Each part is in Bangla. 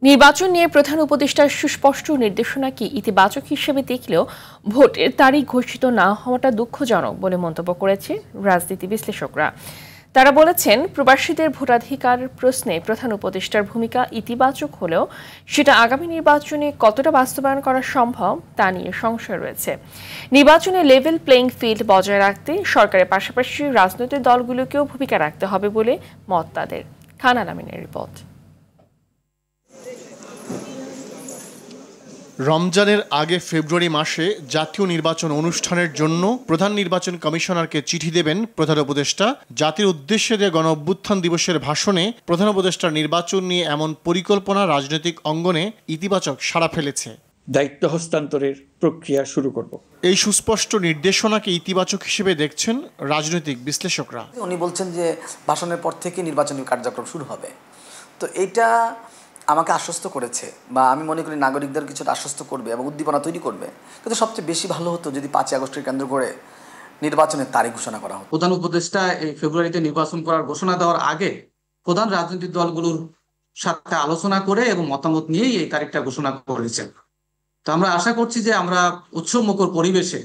নির্বাচন নিয়ে প্রধান উপদেষ্টার সুস্পষ্ট নির্দেশনা কি ইতিবাচক হিসেবে দেখলেও ভোটের তারিখ ঘোষিত না হওয়াটা দুঃখজনক বলে মন্তব্য করেছে রাজনীতি বিশ্লেষকরা। তারা বলেছেন, প্রবাসীদের ভোটাধিকার প্রশ্নে প্রধান উপদেষ্টার ভূমিকা ইতিবাচক হলেও সেটা আগামী নির্বাচনে কতটা বাস্তবায়ন করা সম্ভব তা নিয়ে সংশয় রয়েছে। নির্বাচনে লেভেল প্লেইং ফিল্ড বজায় রাখতে সরকারের পাশাপাশি রাজনৈতিক দলগুলোকেও ভূমিকা রাখতে হবে বলে মত তাদের। খান আলামিনের রিপোর্ট। রমজানের আগে ফেব্রুয়ারি মাসে জাতীয় নির্বাচন অনুষ্ঠানের জন্য প্রধান নির্বাচন কমিশনারকে চিঠি দেবেন প্রধান উপদেষ্টা। জাতির উদ্দেশ্যে দেয়া গণ অভ্যুত্থান দিবসের ভাষণে প্রধান উপদেষ্টার নির্বাচন নিয়ে এমন পরিকল্পনা রাজনৈতিক অঙ্গনে ইতিবাচক সাড়া ফেলেছে। দায়িত্ব হস্তান্তরের প্রক্রিয়া শুরু করব। এই সুস্পষ্ট নির্দেশনাকে ইতিবাচক হিসেবে দেখছেন রাজনৈতিক বিশ্লেষকরা। উনি বলছেন যে ভাষণের পর থেকে নির্বাচনী কার্যক্রম শুরু হবে, তো এটা আমাকে আশ্বস্ত করেছে বা আমি মনে করি নাগরিকদের কিছুটা আশ্বস্ত করবে এবং উদ্দীপনা তৈরি করবে। কিন্তু সবচেয়ে বেশি ভালো হতো যদি 5ই আগস্টের কেন্দ্র করে নির্বাচনের তারিখ ঘোষণা করা হতো। প্রধান উপদেষ্টা এই ফেব্রুয়ারিতে নির্বাচন করার ঘোষণা দেওয়ার আগে প্রধান রাজনৈতিক দলগুলোর সাথে আলোচনা করে এবং মতামত নিয়েই এই তারিখটা ঘোষণা করেছেন। তো আমরা আশা করছি যে আমরা উৎসবমুখর পরিবেশে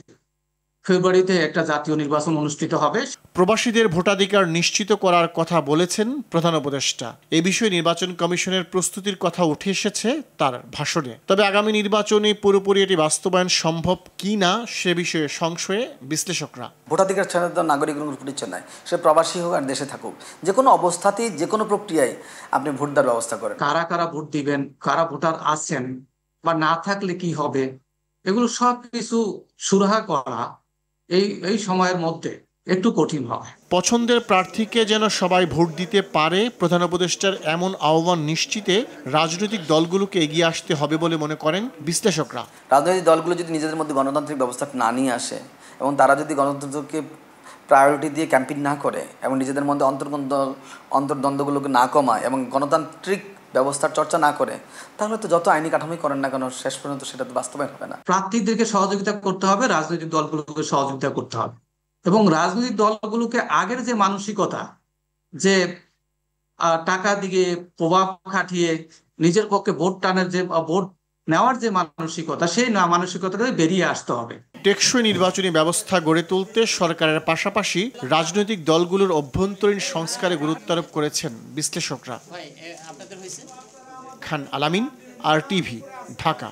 ফেব্রুয়ারিতে একটা জাতীয় নির্বাচন অনুষ্ঠিত হবে। প্রবাসীদের ভোটাধিকার নিশ্চিত করার কথা বলেছেন প্রধান উপদেষ্টা। এ বিষয়ে নির্বাচন কমিশনের প্রস্তুতির কথা উঠে এসেছে তার ভাষণে। তবে আগামী নির্বাচনে পুরোপুরি এটি বাস্তবায়ন সম্ভব কি না সে বিষয়ে সংশয়ে বিশ্লেষকরা। ভোটাধিকার ছাড়া তো নাগরিকের উপর ইচ্ছে নাই, সে প্রবাসী হোক আর দেশে থাকুক, যে কোনো অবস্থাতেই যে কোনো প্রক্রিয়ায় আপনি ভোট দেওয়ার ব্যবস্থা করেন। কারা কারা ভোট দিবেন, কারা ভোটার আছেন বা না থাকলে কি হবে, এগুলো সব কিছু সুরাহা করা এই সময়ের মধ্যে একটু কঠিন হয়। পছন্দের প্রার্থীকে যেন সবাই ভোট দিতে পারে, প্রধান উপদেষ্টার এমন আহ্বান নিশ্চিতে রাজনৈতিক দলগুলোকে এগিয়ে আসতে হবে বলে মনে করেন বিশ্লেষকরা। রাজনৈতিক দলগুলো যদি নিজেদের মধ্যে গণতান্ত্রিক ব্যবস্থা না নিয়ে আসে এবং তারা যদি গণতন্ত্রকে প্রায়োরিটি দিয়ে ক্যাম্পেইন না করে এবং নিজেদের মধ্যে অন্তর্দ্বন্দ্বগুলোকে না কমায় এবং গণতান্ত্রিক ব্যবস্থার চর্চা না করে, তাহলে তো যত আইনি কাঠামোই করেন না কেন শেষ পর্যন্ত সেটা তো বাস্তবায়ন হবে না। প্রার্থীদেরকে সহযোগিতা করতে হবে, রাজনৈতিক দলগুলোকে সহযোগিতা করতে হবে এবং রাজনৈতিক দলগুলোকে আগের যে মানসিকতা, যে টাকা দিয়ে প্রভাব খাটিয়ে নিজের পক্ষে ভোট টানের যে ভোট নেওয়ার যে মানসিকতা, সেই মানসিকতাটা বেরিয়ে আসতে হবে। টেকসই নির্বাচনী ব্যবস্থা গড়ে তুলতে সরকারের পাশাপাশি রাজনৈতিক দলগুলোর অভ্যন্তরীণ সংস্কারে গুরুত্ব আরোপ করেছেন বিশ্লেষকরা। খান আলামিন, RTV, ঢাকা।